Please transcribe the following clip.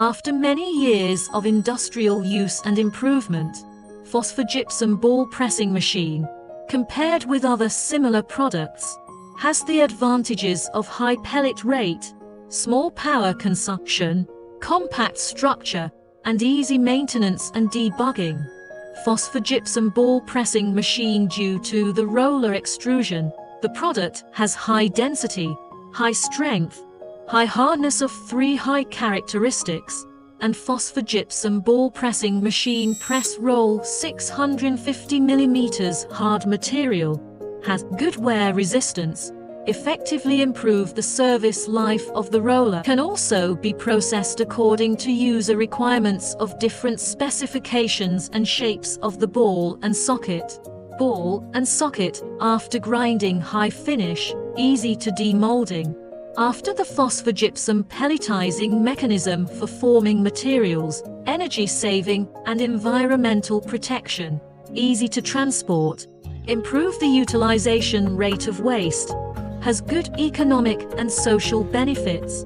After many years of industrial use and improvement, phosphogypsum ball pressing machine, compared with other similar products, has the advantages of high pellet rate, small power consumption, compact structure, and easy maintenance and debugging. Phosphogypsum ball pressing machine. Due to the roller extrusion, the product has high density, high strength, high hardness of 3 high characteristics, and phosphogypsum ball pressing machine press roll 650 mm hard material, has good wear resistance, effectively improve the service life of the roller, can also be processed according to user requirements of different specifications and shapes of the ball and socket. Ball and socket, after grinding, high finish, easy to demolding. After the phosphogypsum pelletizing mechanism for forming materials, energy saving and environmental protection, easy to transport, improve the utilization rate of waste, has good economic and social benefits.